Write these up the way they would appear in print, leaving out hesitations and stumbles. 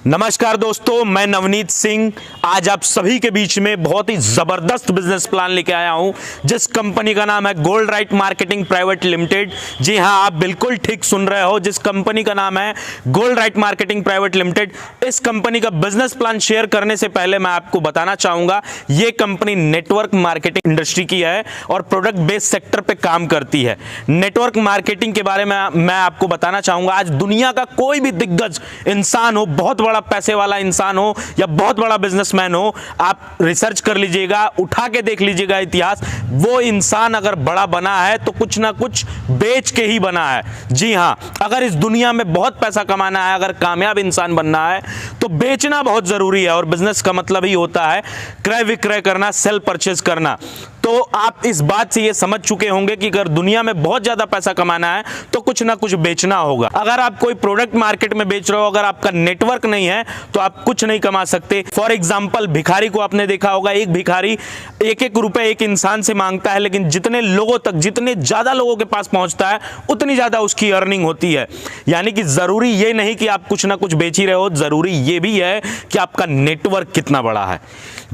नमस्कार दोस्तों, मैं नवनीत सिंह आज आप सभी के बीच में बहुत ही ज़बरदस्त बिजनेस प्लान लेके आया हूं, जिस कंपनी का नाम है gold right marketing private limited. जी हां, आप बिल्कुल ठीक सुन रहे हो, जिस कंपनी का नाम है gold right marketing private limited. इस कंपनी का बिजनेस प्लान शेयर करने से पहले मैं आपको बताना चाहूँगा, ये कंपनी नेटवर्क मार्केटिंग इंडस्ट्री की है और प्रोडक्ट बेस्ड सेक्टर पर काम करती है। नेटवर्क मार्केटिंग के बारे में मैं आपको बताना चाहूँगा, आज दुनिया का कोई भी दिग्गज इंसान हो, बहुत बड़ा पैसे वाला इंसान हो या बहुत बड़ा बिजनेसमैन हो, आप रिसर्च कर लीजिएगा, उठा के देख लीजिएगा इतिहास, वो इंसान अगर बड़ा बना है तो कुछ ना कुछ बेच के ही बना है। जी हां, अगर इस दुनिया में बहुत पैसा कमाना है, अगर कामयाब इंसान बनना है तो बेचना बहुत जरूरी है। और बिजनेस का मतलब ही होता है क्रय विक्रय करना, सेल परचेज करना। तो आप इस बात से ये समझ चुके होंगे कि अगर दुनिया में बहुत ज्यादा पैसा कमाना है तो कुछ ना कुछ बेचना होगा। अगर आप कोई प्रोडक्ट मार्केट में बेच रहे हो, अगर आपका नेटवर्क नहीं है तो आप कुछ नहीं कमा सकते। फॉर एग्जांपल, भिखारी को आपने देखा होगा, एक भिखारी एक एक रुपए एक इंसान से मांगता है, लेकिन जितने लोगों तक, जितने ज्यादा लोगों के पास पहुंचता है उतनी ज्यादा उसकी अर्निंग होती है। यानी कि जरूरी ये नहीं कि आप कुछ ना कुछ बेच ही रहे हो, जरूरी ये भी है कि आपका नेटवर्क कितना बड़ा है।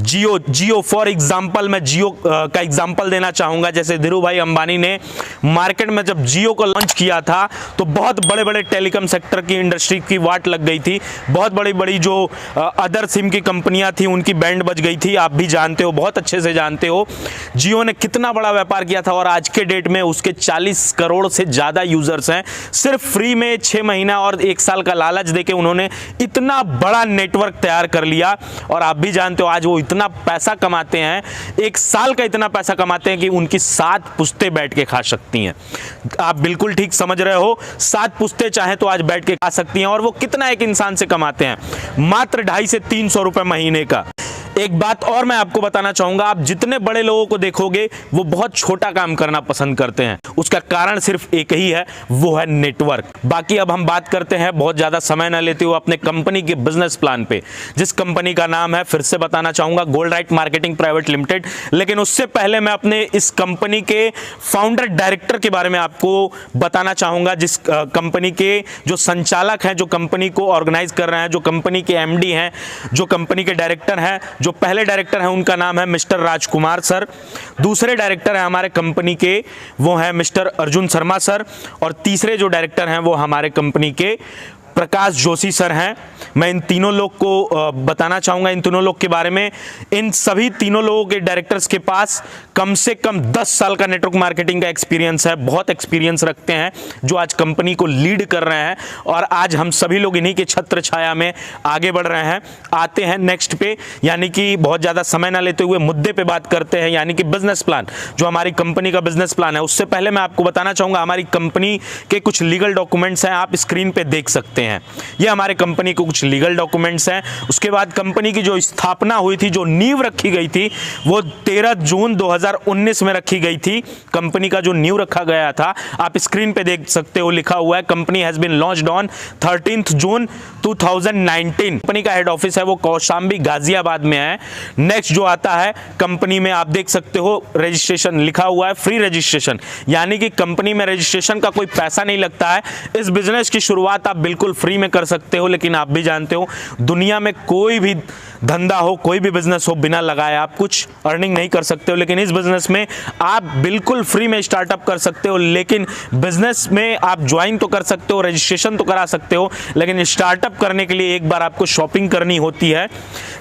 जियो फॉर एग्जांपल, मैं जियो का एग्जांपल देना चाहूंगा। जैसे धीरू भाई अंबानी ने मार्केट में जब जियो को लॉन्च किया था तो बहुत बड़े बड़े टेलीकॉम सेक्टर की इंडस्ट्री की वाट लग गई थी। बहुत बड़ी बड़ी जो अदर सिम की कंपनियां थी उनकी बैंड बज गई थी। आप भी जानते हो, बहुत अच्छे से जानते हो जियो ने कितना बड़ा व्यापार किया था और आज के डेट में उसके 40 करोड़ से ज्यादा यूजर्स हैं। सिर्फ फ्री में 6 महीना और 1 साल का लालच देके उन्होंने इतना बड़ा नेटवर्क तैयार कर लिया। और आप भी जानते हो आज वो इतना पैसा कमाते हैं, 1 साल का इतना पैसा कमाते हैं कि उनकी 7 पुश्तें बैठ के खा सकती हैं। आप बिल्कुल ठीक समझ रहे हो, 7 पुश्तें चाहे तो आज बैठ के खा सकती हैं। और वो कितना एक इंसान से कमाते हैं? मात्र 250 से 300 रुपए महीने का। एक बात और मैं आपको बताना चाहूंगा, आप जितने बड़े लोगों को देखोगे वो बहुत छोटा काम करना पसंद करते हैं। उसका कारण सिर्फ एक ही है, वो है नेटवर्क। बाकी अब हम बात करते हैं, बहुत ज्यादा समय ना लेते हुए, अपने कंपनी के बिजनेस प्लान पे, जिस कंपनी का नाम है, फिर से बताना चाहूंगा, gold right marketing private limited. लेकिन उससे पहले मैं अपने इस कंपनी के फाउंडर डायरेक्टर के बारे में आपको बताना चाहूंगा, जिस कंपनी के जो संचालक हैं, जो कंपनी को ऑर्गेनाइज कर रहे हैं, जो कंपनी के एमडी हैं, जो कंपनी के डायरेक्टर हैं। जो पहले डायरेक्टर हैं उनका नाम है मिस्टर राजकुमार सर। दूसरे डायरेक्टर हैं हमारे कंपनी के, वो हैं मिस्टर अर्जुन शर्मा सर। और तीसरे जो डायरेक्टर हैं वो हमारे कंपनी के प्रकाश जोशी सर हैं। मैं इन तीनों लोग को बताना चाहूँगा, इन तीनों लोग के बारे में। इन सभी तीनों लोगों के डायरेक्टर्स के पास कम से कम 10 साल का नेटवर्क मार्केटिंग का एक्सपीरियंस है, बहुत एक्सपीरियंस रखते हैं, जो आज कंपनी को लीड कर रहे हैं। और आज हम सभी लोग इन्हीं के छत्र छाया में आगे बढ़ रहे हैं। आते हैं नेक्स्ट पे, यानी कि बहुत ज़्यादा समय ना लेते हुए मुद्दे पे बात करते हैं, यानी कि बिजनेस प्लान, जो हमारी कंपनी का बिजनेस प्लान है। उससे पहले मैं आपको बताना चाहूँगा, हमारी कंपनी के कुछ लीगल डॉक्यूमेंट्स हैं, आप स्क्रीन पे देख सकते हैं। ये हमारे कंपनी के कुछ लीगल डॉक्यूमेंट्स हैं। उसके बाद कंपनी की जो स्थापना हुई थी, जो नींव रखी गई थी, वो 13 जून 2019 में रखी गई थी। कंपनी का जो नींव रखा गया था, आप स्क्रीन पे देख सकते हो, लिखा हुआ है company has been launched on 13 June 2019। Company का हेड ऑफिस है वो कौशांबी गाजियाबाद में है। नेक्स्ट जो आता है, कंपनी में आप देख सकते हो रजिस्ट्रेशन लिखा हुआ है, फ्री रजिस्ट्रेशन, यानी कि कंपनी में रजिस्ट्रेशन का कोई पैसा नहीं लगता है। इस बिजनेस की शुरुआत आप बिल्कुल फ्री में कर सकते हो। लेकिन आप भी जानते हो, दुनिया में कोई भी धंधा हो, कोई भी बिजनेस हो, बिना लगाए आप कुछ अर्निंग नहीं कर सकते हो। लेकिन इस बिजनेस में आप बिल्कुल फ्री में स्टार्टअप कर सकते हो। लेकिन बिजनेस में आप ज्वाइन तो कर सकते हो, रजिस्ट्रेशन तो करा सकते हो, लेकिन स्टार्टअप करने के लिए एक बार आपको शॉपिंग करनी होती है।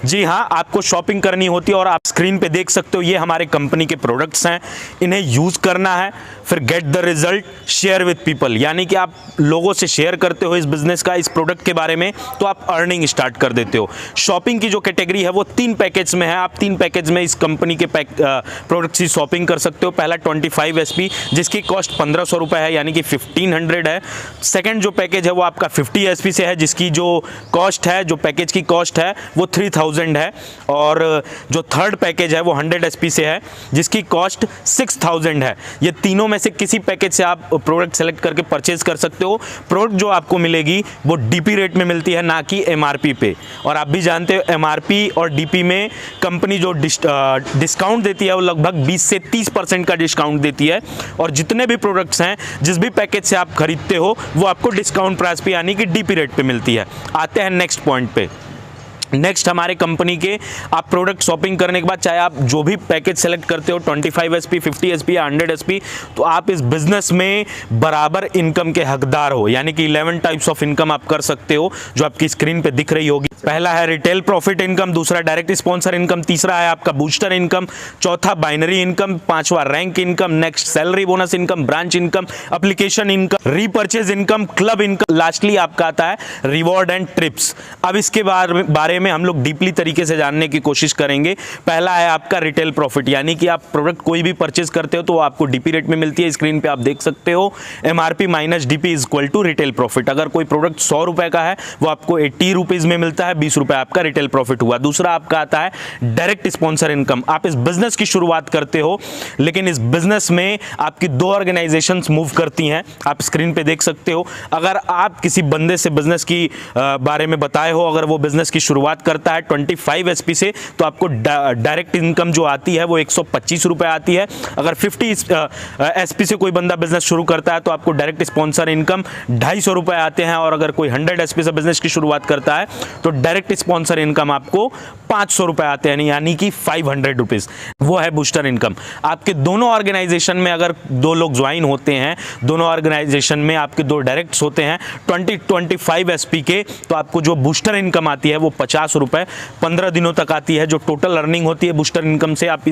जी हाँ, आपको शॉपिंग करनी होती है। और आप स्क्रीन पे देख सकते हो, ये हमारे कंपनी के प्रोडक्ट्स हैं, इन्हें यूज करना है, फिर get the result, share with people, यानी कि आप लोगों से शेयर करते हो इस बिजनेस का, इस प्रोडक्ट के बारे में, तो आप अर्निंग स्टार्ट कर देते हो। शॉपिंग की जो कैटेगरी है वो 3 पैकेज में है। आप 3 पैकेज में इस कंपनी के प्रोडक्ट्स की शॉपिंग कर सकते हो। पहला 25 SP, जिसकी कॉस्ट 1500 रुपये है, यानी कि 1500 है। सेकंड जो पैकेज है वो आपका 50 SP से है, जिसकी जो कॉस्ट है, जो पैकेज की कॉस्ट है वो 3000 है। और जो थर्ड पैकेज है वो 100 SP से है, जिसकी कॉस्ट 6000 है। ये तीनों में से किसी पैकेज से आप प्रोडक्ट सेलेक्ट करके परचेज कर सकते हो। प्रोडक्ट जो आपको मिलेगी वो DP रेट में मिलती है, ना कि MRP पे। और आप भी जानते हो MRP और DP में कंपनी जो डिस्काउंट देती है वो लगभग 20 से 30% का डिस्काउंट देती है। और जितने भी प्रोडक्ट्स हैं, जिस भी पैकेज से आप खरीदते हो, वो आपको डिस्काउंट प्राइस पे यानी कि DP रेट पे मिलती है। आते हैं नेक्स्ट पॉइंट पे। नेक्स्ट हमारे कंपनी के आप प्रोडक्ट शॉपिंग करने के बाद चाहे आप जो भी पैकेज सेलेक्ट करते हो 25 SP, 50 SP या 100 SP, तो आप इस बिजनेस में बराबर इनकम के हकदार हो, यानी कि 11 टाइप्स ऑफ इनकम आप कर सकते हो जो आपकी स्क्रीन पे दिख रही होगी। पहला है रिटेल प्रॉफिट इनकम, दूसरा डायरेक्ट स्पॉन्सर इनकम, तीसरा है आपका बूस्टर इनकम, चौथा बाइनरी इनकम, पांचवा rank income, next salary bonus income, branch income, application income, repurchase income, club income, lastly आपका आता है रिवॉर्ड एंड ट्रिप्स। अब इसके बारे में हम लोग डीपली तरीके से जानने की कोशिश करेंगे। पहला है आपका रिटेल प्रॉफिट, यानी कि आप प्रोडक्ट कोई भी परचेज करते हो तो वो आपको डीपी रेट में मिलती है। स्क्रीन पे आप देख सकते हो MRP minus DP is equal to retail profit. अगर कोई प्रोडक्ट 100 रुपए का है वो आपको 80 रुपीज में मिलता है, 20 रुपए आपका रिटेल प्रॉफिट हुआ। दूसरा आपका आता है डायरेक्ट स्पॉन्सर इनकम। आप इस बिजनेस की शुरुआत करते हो, लेकिन इस बिजनेस में आपकी 2 ऑर्गेनाइजेशंस मूव करती हैं, आप स्क्रीन पे देख सकते हो। अगर आप किसी बंदे से बिजनेस की बारे में बताए हो, अगर वो बिजनेस की शुरुआत करता है 25 SP से, तो आपको डायरेक्ट इनकम जो आती है वो 125 रुपए आती है। अगर 50 SP से कोई बंदा बिजनेस शुरू करता है तो आपको डायरेक्ट स्पॉन्सर इनकम 250 रुपए आते हैं। और अगर कोई 100 SP से बिजनेस की शुरुआत करता है तो डायरेक्ट स्पॉन्सर इनकम आपको 500 रुपए आते हैं, यानी कि 500 रुपीज, वो है बूस्टर इनकम। आपके दोनों ऑर्गेनाइजेशन में अगर 2 लोग ज्वाइन होते हैं, दोनों ऑर्गेनाइजेशन में आपके 2 डायरेक्ट्स होते हैं 25 SP के, तो आपको जो बूस्टर इनकम आती है वो 50 रुपए 15 दिनों तक आती है। जो टोटल अर्निंग होती है बूस्टर इनकम से आप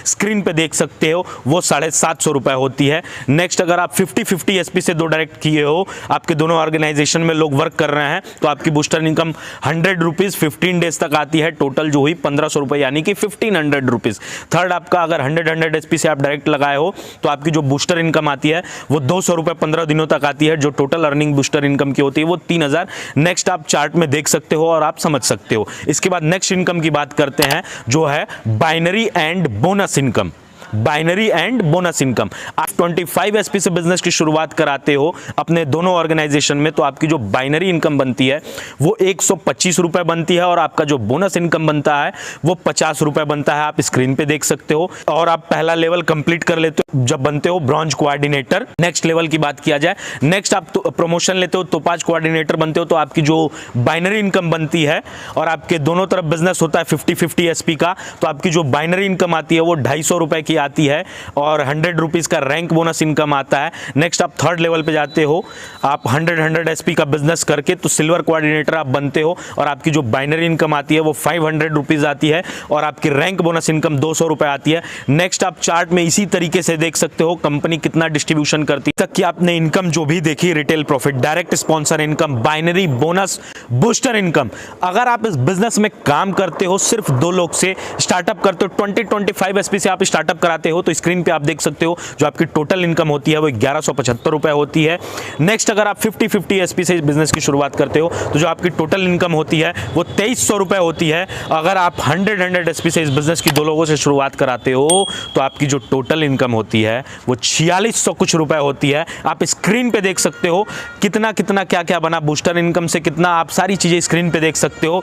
स्क्रीन पे देख सकते हो वो 750 रुपए होती है। नेक्स्ट अगर आप 50 SP से 2 डायरेक्ट किए हो, आपके दोनों ऑर्गेनाइजेशन में लोग वर्क कर रहे हैं, तो आपकी बूस्टर इनकम 100 रुपीज 15 डेज तक आती है। टोटल जो हुई 1500 रुपए, यानी कि 1500 रुपीज। थर्ड आपका अगर 100 SP से आप डायरेक्ट लगाए हो तो आपकी जो बूस्टर इनकम आती है वो 200 रुपए 15 दिनों तक आती है। जो टोटल अर्निंग बूस्टर इनकम की होती है वो 3000। नेक्स्ट आप चार्ट में देख सकते हो और आप समझ सकते हो। इसके बाद नेक्स्ट इनकम की बात करते हैं जो है binary and bonus income. Binary and bonus income, आप 25 SP से बिजनेस की शुरुआत कराते हो अपने दोनों ऑर्गेनाइजेशन में, तो आपकी जो बाइनरी इनकम बनती है वो 125 रुपए बनती है और आपका जो बोनस इनकम बनता है वो 50 रुपए बनता है। आप स्क्रीन पे देख सकते हो। और आप पहला लेवल कंप्लीट कर लेते हो जब बनते हो ब्रॉन्ज कोऑर्डिनेटर। नेक्स्ट लेवल की बात किया जाए, नेक्स्ट आप प्रमोशन लेते हो तो 5 कोऑर्डिनेटर बनते हो, तो आपकी जो बाइनरी इनकम बनती है और आपके दोनों तरफ बिजनेस होता है 50 SP का, तो आपकी जो बाइनरी इनकम आती है वो 250 रुपए की आती है और 100 रुपीज का रैंक बोनस इनकम आता है। नेक्स्ट आप थर्ड लेवल पे जाते हो, आप 100 SP का बिजनेस करके तो सिल्वर कोऑर्डिनेटर आप बनते हो और आपकी जो बाइनरी इनकम आती है वो 500 रुपीज आती है और आपकी रैंक बोनस इनकम 200 रुपए आती है। नेक्स्ट आप चार्ट में इसी तरीके से देख सकते हो कंपनी कितना डिस्ट्रीब्यूशन करती है। तक कि आपने इनकम जो भी देखी, retail profit, direct sponsor income, binary, bonus, booster income. अगर आप इस बिजनेस में काम करते हो, सिर्फ 2 लोग से स्टार्टअप करते हो, 25 SP से आप स्टार्टअप कराते हो, तो स्क्रीन पे आप देख सकते हो जो आपकी टोटल इनकम होती है वो 1175 रुपए होती है। नेक्स्ट अगर आप 50 SP से इस बिजनेस की शुरुआत करते हो तो जो आपकी टोटल इनकम होती है वो 2300 रुपए होती है। अगर आप 100 SP से इस बिजनेस की 2 लोगों से शुरुआत कराते हो तो आपकी जो टोटल इनकम होती है वो 4600 कुछ रुपए होती है। आप स्क्रीन पे देख सकते हो कितना कितना क्या क्या बना बूस्टर इनकम से, कितना आप सारी चीजें स्क्रीन पे देख सकते हो।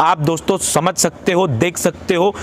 आप दोस्तों समझ सकते हो, देख सकते हो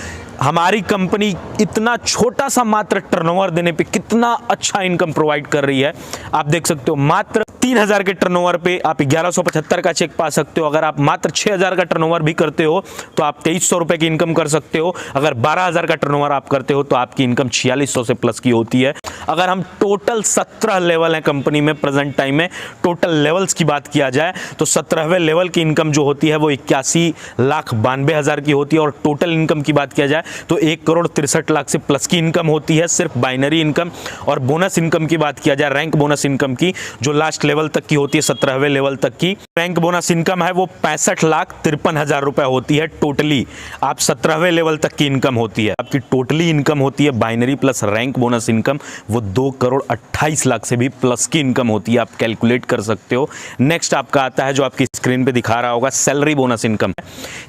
हमारी कंपनी इतना छोटा सा मात्र टर्नओवर देने पे कितना अच्छा इनकम प्रोवाइड कर रही है। आप देख सकते हो मात्र 3000 के टर्नओवर पे आप 1175 का चेक पा सकते हो। अगर आप मात्र 6000 का टर्नओवर भी करते हो तो आप 2300 रुपए की इनकम कर सकते हो। अगर 12000 का टर्नओवर आप करते हो तो आपकी इनकम 4600 से प्लस की होती है। अगर हम टोटल 17 लेवल है कंपनी में प्रेजेंट टाइम में, टोटल लेवल्स की बात किया जाए तो 17वें लेवल की इनकम जो होती है वो 81,92,000 की होती है। और टोटल इनकम की बात किया जाए तो 1,63,00,000 से प्लस की इनकम होती है सिर्फ बाइनरी इनकम। और बोनस इनकम की बात किया जाए, रैंक बोनस इनकम की, जो लास्ट लेवल तक की होती है 17वें लेवल तक की रैंक बोनस इनकम है वो 65,53,000 रुपए होती है टोटली। आप 17वें लेवल तक की इनकम होती है। आपकी टोटली इनकम होती है binary plus rank bonus income वो 2,28,00,000 से भी प्लस की इनकम होती है। आप कैलकुलेट कर सकते हो। नेक्स्ट आपका आता है जो आपकी स्क्रीन पे दिखा रहा होगा सैलरी बोनस इनकम।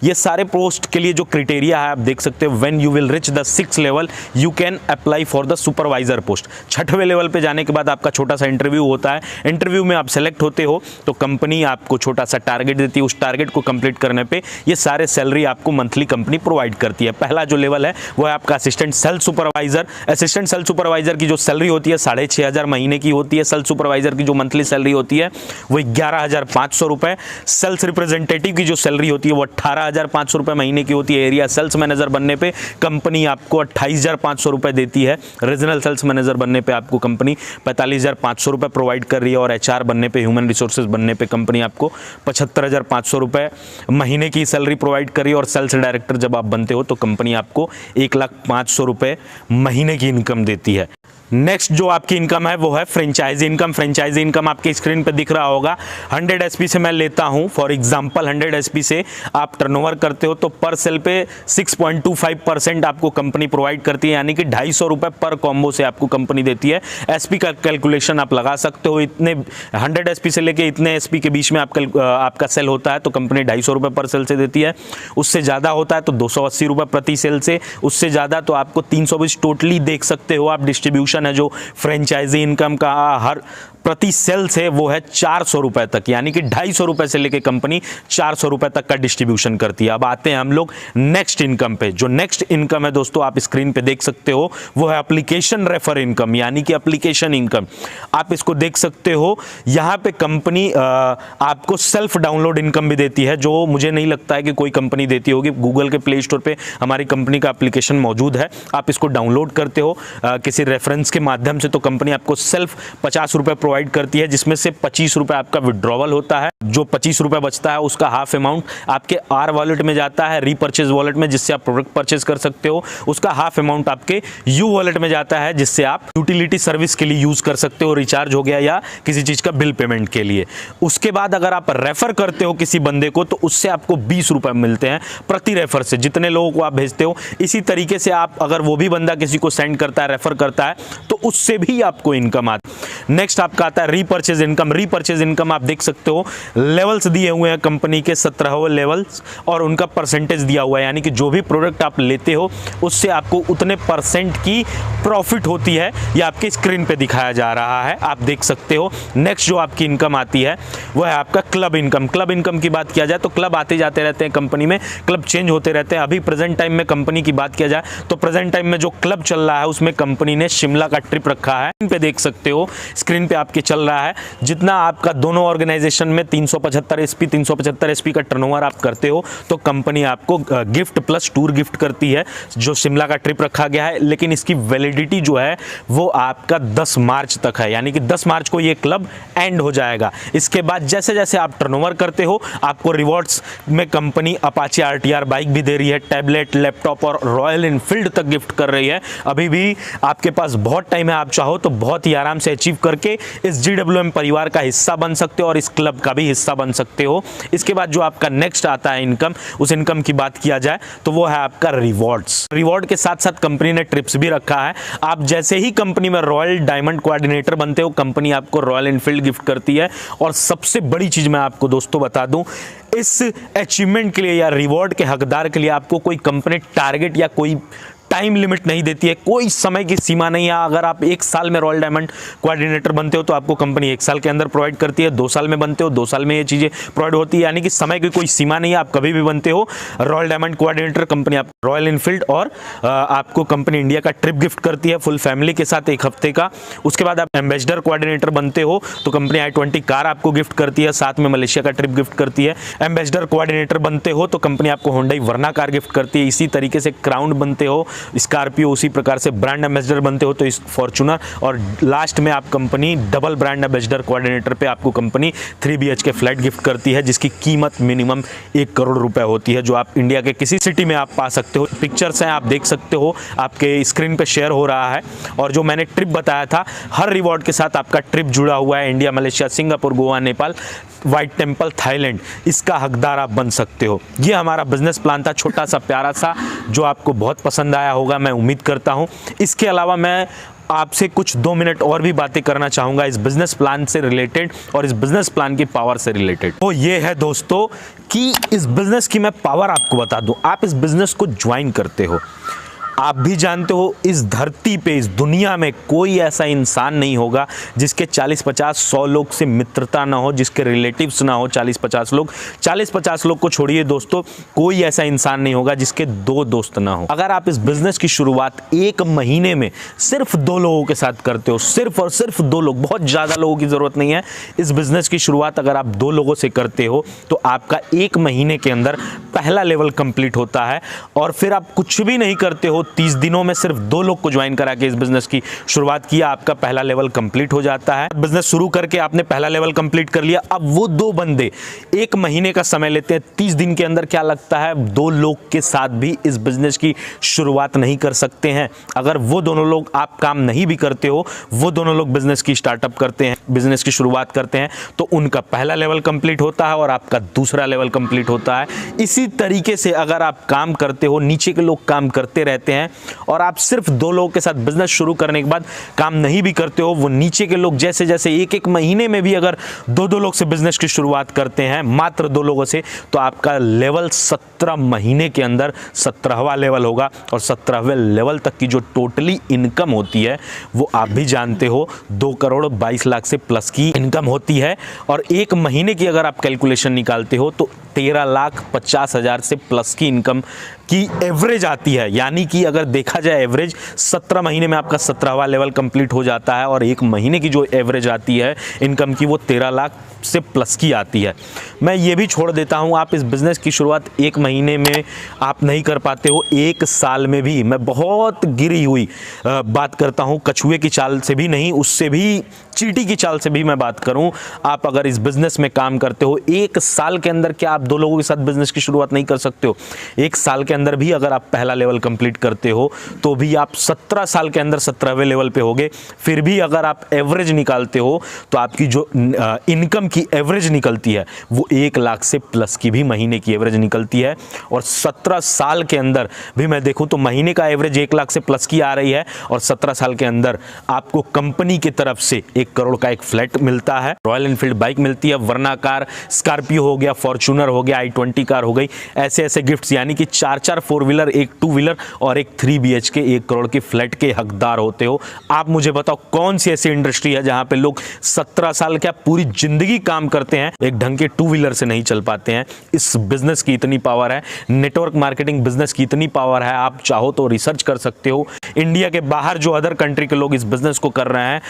ये सारे पोस्ट के लिए जो क्राइटेरिया है आप देख सकते हो। When you will reach the 6th level you can apply for the supervisor post. 6वें लेवल पे जाने के बाद आपका छोटा सा इंटरव्यू होता है। इंटरव्यू में आप सेलेक्ट होते हो तो कंपनी आपको छोटा सा टारगेट देती है, उस टारगेट को कंप्लीट करने पे ये सारे सैलरी आपको मंथली कंपनी प्रोवाइड करती है। पहला जो लेवल है वो है आपका assistant sales supervisor. Assistant sales supervisor की जो सैलरी होती है 6,500 महीने की होती है। सेल्स सुपरवाइजर की जो मंथली सैलरी होती है वो 11,500 रुपए। सेल्स रिप्रेजेंटेटिव की जो सैलरी होती है वो 18,500 रुपए महीने की होती है। एरिया सेल्स मैनेजर बनने पे कंपनी आपको 28,500 रुपए देती है। रीजनल सेल्स मैनेजर बनने पे आपको कंपनी 45,500 रुपए प्रोवाइड कर रही है और एचआर बनने पे, ह्यूमन रिसोर्सेज बनने पे कंपनी आपको 75,500 रुपए महीने की सैलरी प्रोवाइड कर रही है। और सेल्स डायरेक्टर जब आप बनते हो तो कंपनी आपको 1,05,000 रुपए महीने की इनकम देती है। नेक्स्ट जो आपकी इनकम है वो है फ्रेंचाइजी इनकम। फ्रेंचाइजी इनकम आपके स्क्रीन पे दिख रहा होगा। 100 एसपी से मैं लेता हूं, फॉर एग्जांपल 100 एसपी से आप टर्नओवर करते हो तो पर सेल पे 6.25% आपको कंपनी प्रोवाइड करती है, यानी कि 250 रुपए पर कॉम्बो से आपको कंपनी देती है। एसपी का कैलकुलेशन आप लगा सकते हो, इतने 100 एसपी से लेके इतने एसपी के बीच में आपका सेल होता है तो कंपनी 250 रुपए पर सेल से देती है। उससे ज़्यादा होता है तो 280 रुपए प्रति सेल से, उससे ज़्यादा तो आपको 320 टोटली देख सकते हो आप। डिस्ट्रीब्यूशन है जो फ्रेंचाइजी इनकम का हर प्रति सेल से वो है 400 रुपए तक, यानी कि 250 रुपए से लेके कंपनी 400 रुपए तक का डिस्ट्रीब्यूशन करती है। अब आते हैं हम लोग नेक्स्ट इनकम पे। जो नेक्स्ट इनकम है दोस्तों आप स्क्रीन पे देख सकते हो वो है एप्लीकेशन रेफर इनकम, यानी कि एप्लीकेशन इनकम। आप इसको देख सकते हो, यहाँ पे कंपनी आपको सेल्फ डाउनलोड इनकम भी देती है, जो मुझे नहीं लगता है कि कोई कंपनी देती होगी। गूगल के प्ले स्टोर पे हमारी कंपनी का एप्लीकेशन मौजूद है, आप इसको डाउनलोड करते हो किसी रेफरेंस के माध्यम से तो कंपनी आपको सेल्फ 50 रुपए प्रोवाइड करती है, जिसमें से 25 रुपए आपका विड्रॉवल होता है। जो 25 रुपए बचता है उसका हाफ अमाउंट आपके आर वॉलेट में जाता है, रीपरचेज वॉलेट में, जिससे आप प्रोडक्ट परचेज कर सकते हो। उसका हाफ अमाउंट आपके यू वॉलेट में जाता है, जिससे आप यूटिलिटी सर्विस के लिए यूज कर सकते हो, रिचार्ज हो गया या किसी चीज का बिल पेमेंट के लिए। उसके बाद अगर आप रेफर करते हो किसी बंदे को तो उससे आपको 20 रुपए मिलते हैं प्रति रेफर से, जितने लोगों को आप भेजते हो। इसी तरीके से आप अगर वो भी बंदा किसी को सेंड करता है, रेफर करता है, तो उससे भी आपको इनकम आती है। नेक्स्ट आपका आता है रीपरचेज इनकम। रीपरचेज इनकम आप देख सकते हो, लेवल्स दिए हुए हैं कंपनी के 17वें लेवल्स और उनका परसेंटेज दिया हुआ है, यानी कि जो भी प्रोडक्ट आप लेते हो उससे आपको उतने परसेंट की प्रॉफिट होती है। ये आपके स्क्रीन पे दिखाया जा रहा है, आप देख सकते हो। नेक्स्ट जो आपकी इनकम आती है वो है आपका क्लब इनकम। क्लब इनकम की बात किया जाए तो क्लब आते जाते रहते हैं कंपनी में, क्लब चेंज होते रहते हैं। अभी प्रेजेंट टाइम में कंपनी की बात किया जाए तो प्रेजेंट टाइम में जो क्लब चल रहा है उसमें कंपनी ने शिमला का ट्रिप रखा है। इन पे देख सकते हो, स्क्रीन पे आपके चल रहा है। जितना आपका दोनों ऑर्गेनाइजेशन में 375 एसपी का टर्नओवर आप करते हो तो कंपनी आपको गिफ्ट प्लस टूर गिफ्ट करती है, जो शिमला का ट्रिप रखा गया है। लेकिन इसकी वैलिडिटी जो है वो आपका 10 मार्च तक है, यानी कि 10 मार्च को ये क्लब एंड हो जाएगा। इसके बाद जैसे जैसे आप टर्नओवर करते हो आपको रिवॉर्ड्स में कंपनी अपाचे आरटीआर बाइक भी दे रही है, टैबलेट, लैपटॉप और रॉयल एनफील्ड तक गिफ्ट कर रही है। अभी भी आपके पास बहुत टाइम है, आप चाहो तो बहुत ही आराम से अचीव करके इस GWM परिवार का हिस्सा बन सकते हो और इस क्लब का भी हिस्सा बन सकते हो। इसके बाद जो आपका नेक्स्ट आता है इनकम, उस इनकम की बात किया जाए तो वो है आपका रिवॉर्ड्स। रिवॉर्ड के साथ साथ कंपनी ने ट्रिप्स भी रखा है। आप जैसे ही कंपनी में रॉयल डायमंड कोऑर्डिनेटर बनते हो कंपनी आपको रॉयल एनफील्ड गिफ्ट करती है। और सबसे बड़ी चीज मैं आपको दोस्तों बता दूं, इस अचीवमेंट के लिए या रिवॉर्ड के हकदार के लिए आपको कोई कंपनी टारगेट या कोई टाइम लिमिट नहीं देती है, कोई समय की सीमा नहीं है। अगर आप 1 साल में रॉयल डायमंड कोऑर्डिनेटर बनते हो तो आपको कंपनी 1 साल के अंदर प्रोवाइड करती है, 2 साल में बनते हो 2 साल में ये चीजें प्रोवाइड होती है, यानी कि समय की कोई सीमा नहीं है। आप कभी भी बनते हो रॉयल डायमंड कोऑर्डिनेटर, कंपनी आप रॉयल एनफील्ड और आपको कंपनी इंडिया का ट्रिप गिफ्ट करती है फुल फैमिली के साथ 1 हफ्ते का। उसके बाद आप एम्बेसडर कोऑर्डिनेटर बनते हो तो कंपनी i20 कार आपको गिफ्ट करती है, साथ में मलेशिया का ट्रिप गिफ्ट करती है। एम्बेसडर कोऑर्डिनेटर बनते हो तो कंपनी आपको होंडई वर्ना कार गिफ्ट करती है। इसी तरीके से क्राउन बनते हो, स्कॉर्पियो, उसी प्रकार से ब्रांड एम्बेसडर बनते हो तो इस फॉर्च्यूनर, और लास्ट में आप company double brand ambassador coordinator पे आपको कंपनी 3 BHK फ्लैट गिफ्ट करती है, जिसकी कीमत मिनिमम 1 करोड़ रुपए होती है, जो आप इंडिया के किसी सिटी में आप पा सकते हो। पिक्चर्स हैं, आप देख सकते हो, आपके स्क्रीन पे शेयर हो रहा है। और जो मैंने ट्रिप बताया था, हर रिवॉर्ड के साथ आपका ट्रिप जुड़ा हुआ है। India, Malaysia, Singapore, Goa, Nepal, white temple, Thailand, इसका हकदार आप बन सकते हो। ये हमारा बिजनेस प्लान था, छोटा सा प्यारा सा, जो आपको बहुत पसंद आया होगा, मैं उम्मीद करता हूं। इसके अलावा मैं आपसे कुछ 2 मिनट और भी बातें करना चाहूंगा इस बिजनेस प्लान से रिलेटेड और इस बिजनेस प्लान की पावर से रिलेटेड। तो ये है दोस्तों कि इस बिजनेस की मैं पावर आपको बता दूं। आप इस बिजनेस को ज्वाइन करते हो, आप भी जानते हो इस धरती पे, इस दुनिया में कोई ऐसा इंसान नहीं होगा जिसके 40-50-100 लोग से मित्रता ना हो, जिसके रिलेटिव्स ना हो 40-50 लोग। 40-50 लोग को छोड़िए दोस्तों, कोई ऐसा इंसान नहीं होगा जिसके 2 दोस्त ना हो। अगर आप इस बिजनेस की शुरुआत 1 महीने में सिर्फ 2 लोगों के साथ करते हो, सिर्फ और सिर्फ 2 लोग, बहुत ज़्यादा लोगों की ज़रूरत नहीं है। इस बिजनेस की शुरुआत अगर आप 2 लोगों से करते हो तो आपका 1 महीने के अंदर पहला लेवल कंप्लीट होता है। और फिर आप कुछ भी नहीं करते हो, 30 दिनों में सिर्फ 2 लोग को ज्वाइन करा के इस बिजनेस की शुरुआत किया, आपका पहला लेवल कंप्लीट हो जाता है। बिजनेस शुरू करके आपने पहला लेवल कंप्लीट कर लिया। अब वो 2 बंदे 1 महीने का समय लेते हैं, 30 दिन के अंदर क्या लगता है 2 लोग के साथ भी इस बिजनेस की शुरुआत नहीं कर सकते हैं। अगर वो दोनों लोग, आप काम नहीं भी करते हो, वो दोनों लोग बिजनेस की स्टार्टअप करते हैं, बिजनेस की शुरुआत करते हैं, तो उनका पहला लेवल कंप्लीट होता है और आपका दूसरा लेवल कंप्लीट होता है। इसी तरीके से अगर आप काम करते हो, नीचे के लोग काम करते रहते हैं और आप सिर्फ 2 लोगों के साथ बिजनेस शुरू करने के बाद काम नहीं भी करते हो, वो नीचे के लोग जैसे जैसे 1-1 महीने में भी अगर 2-2 लोग से बिजनेस की शुरुआत करते हैं, मात्र 2 लोगों से, तो आपका लेवल 17 महीने के अंदर 17वां लेवल होगा। और 17वें लेवल तक की जो टोटली इनकम होती है वो आप भी जानते हो 2 करोड़ 22 लाख से प्लस की इनकम होती है। और 1 महीने की अगर आप कैलकुलेशन निकालते हो तो 13,50,000 से प्लस की इनकम की एवरेज आती है। यानी कि अगर देखा जाए एवरेज 17 महीने में आपका 17वां लेवल कंप्लीट हो जाता है और 1 महीने की जो एवरेज आती है इनकम की वो 13 लाख से प्लस की आती है। मैं ये भी छोड़ देता हूँ, आप इस बिज़नेस की शुरुआत 1 महीने में आप नहीं कर पाते हो, 1 साल में भी। मैं बहुत गिरी हुई बात करता हूँ, कछुए की चाल से भी नहीं, उससे भी चींटी की चाल से भी मैं बात करूँ। आप अगर इस बिज़नेस में काम करते हो 1 साल के अंदर, क्या आप 2 लोगों के साथ बिज़नेस की शुरुआत नहीं कर सकते हो? 1 साल के अंदर भी अगर आप पहला लेवल कंप्लीट करते हो तो भी आप 17 साल के अंदर 17वें लेवल पे होगे। फिर भी अगर आप एवरेज निकालते हो तो आपकी जो इनकम की एवरेज निकलती है वो 1 लाख से प्लस की भी महीने की एवरेज निकलती है। और 17 साल के अंदर भी मैं देखूं तो महीने का एवरेज 1 लाख से प्लस की आ रही है। और 17 साल के अंदर आपको कंपनी की तरफ से 1 करोड़ का एक फ्लैट मिलता है, रॉयल एनफील्ड बाइक मिलती है, वरना कार, स्कॉर्पियो हो गया, फॉर्च्यूनर हो गया, i20 कार हो गई, ऐसे ऐसे गिफ्ट्स। यानी कि 4 4 4 व्हीलर, 1 2 व्हीलर और एक 3 BHK 1 करोड़ के फ्लैट के हकदार होते हो। आप मुझे बताओ कौन सी ऐसी इंडस्ट्री है जहां पे लोग 17 साल क्या पूरी जिंदगी काम करते हैं, एक ढंग के 2 व्हीलर से नहीं चल पाते हैं। इस बिजनेस की इतनी पावर है, नेटवर्क मार्केटिंग बिजनेस की इतनी पावर है, आप चाहो तो रिसर्च कर सकते हो। इंडिया के बाहर जो अदर कंट्री के लोग इस बिजनेस को कर रहे हैं,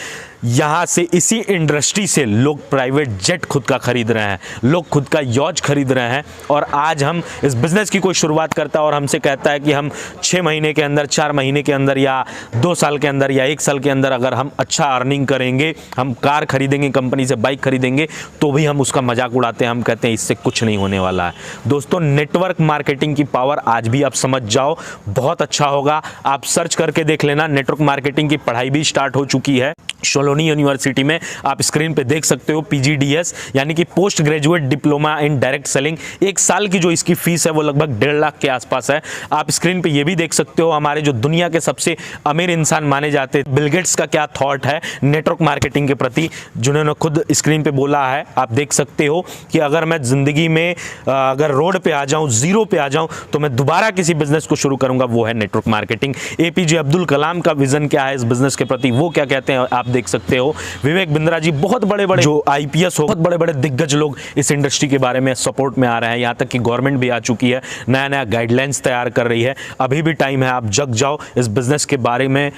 यहां से इसी इंडस्ट्री से लोग प्राइवेट जेट खुद का खरीद रहे हैं, लोग खुद का यॉच खरीद रहे हैं। और आज हम इस बिजनेस की कोई शुरुआत करता है और हमसे कहता है कि हम 6 महीने के अंदर, 4 महीने के अंदर या 2 साल के अंदर या 1 साल के अंदर अगर हम अच्छा अर्निंग करेंगे, हम कार खरीदेंगे, कंपनी से बाइक खरीदेंगे, तो भी हम उसका मजाक उड़ाते हैं। हम कहते हैं इससे कुछ नहीं होने वाला है। दोस्तों, नेटवर्क मार्केटिंग की पावर आज भी आप समझ जाओ, बहुत अच्छा होगा। आप सर्च करके देख लेना, नेटवर्क मार्केटिंग की पढ़ाई भी स्टार्ट हो चुकी है शोलोनी यूनिवर्सिटी में। आप स्क्रीन पे देख सकते हो PGDS यानी कि post graduate diploma in direct selling. 1 साल की जो इसकी फीस है वो लगभग 1.5 लाख के आसपास है। आप स्क्रीन पे ये भी देख सकते हो हमारे जो दुनिया के सबसे अमीर इंसान माने जाते हैं बिल गेट्स का क्या थॉट है नेटवर्क मार्केटिंग के प्रति, जिन्होंने खुद स्क्रीन पे बोला है। आप देख सकते हो कि अगर मैं जिंदगी में अगर रोड पे आ जाऊं, जीरो पे आ जाऊं, तो मैं दोबारा किसी बिजनेस को शुरू करूंगा, वो है network marketing. APJ Abdul Kalam का विजन क्या है इस बिजनेस के प्रति, वो क्या कहते हैं आप देख सकते हो। विवेक बिंद्रा जी, बहुत बड़े बड़े जो IPS हो, बहुत बड़े बड़े दिग्गज लोग इस इंडस्ट्री के बारे में सपोर्ट में आ रहे हैं। यहाँ तक कि गवर्नमेंट भी आ चुकी है, नया नया गाइडलाइंस तैयार कर रही है। अभी भी टाइम है, आप जग जाओ, इस बिजनेस के बारे में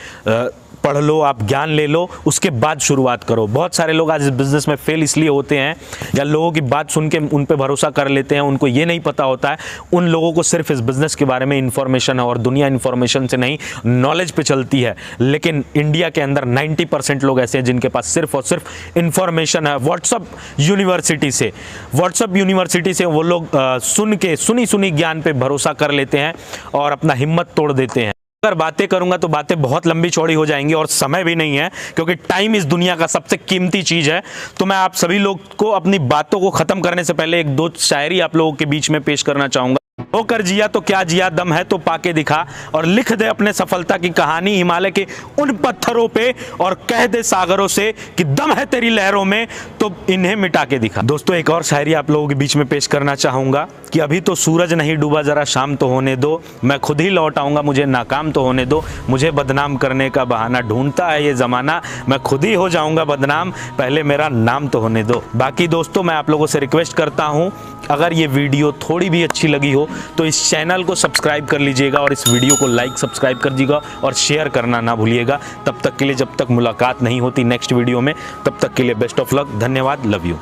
पढ़ लो, आप ज्ञान ले लो, उसके बाद शुरुआत करो। बहुत सारे लोग आज इस बिजनेस में फेल इसलिए होते हैं या लोगों की बात सुन के उन पे भरोसा कर लेते हैं, उनको ये नहीं पता होता है उन लोगों को सिर्फ इस बिजनेस के बारे में इंफॉर्मेशन है और दुनिया इंफॉर्मेशन से नहीं नॉलेज पे चलती है। लेकिन इंडिया के अंदर 90% लोग ऐसे हैं जिनके पास सिर्फ और सिर्फ इंफॉर्मेशन है व्हाट्सअप यूनिवर्सिटी से। व्हाट्सअप यूनिवर्सिटी से वो लोग सुन के सुनी ज्ञान पे भरोसा कर लेते हैं और अपना हिम्मत तोड़ देते हैं। अगर बातें करूंगा तो बातें बहुत लंबी चौड़ी हो जाएंगी और समय भी नहीं है, क्योंकि टाइम इस दुनिया का सबसे कीमती चीज है। तो मैं आप सभी लोग को अपनी बातों को खत्म करने से पहले 1-2 शायरी आप लोगों के बीच में पेश करना चाहूंगा। होकर जिया तो क्या जिया, दम है तो पाके दिखा, और लिख दे अपने सफलता की कहानी हिमालय के उन पत्थरों पे, और कह दे सागरों से कि दम है तेरी लहरों में तो इन्हें मिटा के दिखा। दोस्तों एक और शायरी आप लोगों के बीच में पेश करना चाहूंगा कि अभी तो सूरज नहीं डूबा, जरा शाम तो होने दो, मैं खुद ही लौट आऊंगा, मुझे नाकाम तो होने दो, मुझे बदनाम करने का बहाना ढूंढता है ये जमाना, मैं खुद ही हो जाऊंगा बदनाम, पहले मेरा नाम तो होने दो। बाकी दोस्तों मैं आप लोगों से रिक्वेस्ट करता हूं, अगर ये वीडियो थोड़ी भी अच्छी लगी हो तो इस चैनल को सब्सक्राइब कर लीजिएगा, और इस वीडियो को लाइक सब्सक्राइब कर दीजिएगा, और शेयर करना ना भूलिएगा। तब तक के लिए, जब तक मुलाकात नहीं होती नेक्स्ट वीडियो में, तब तक के लिए बेस्ट ऑफ लक, धन्यवाद, लव यू।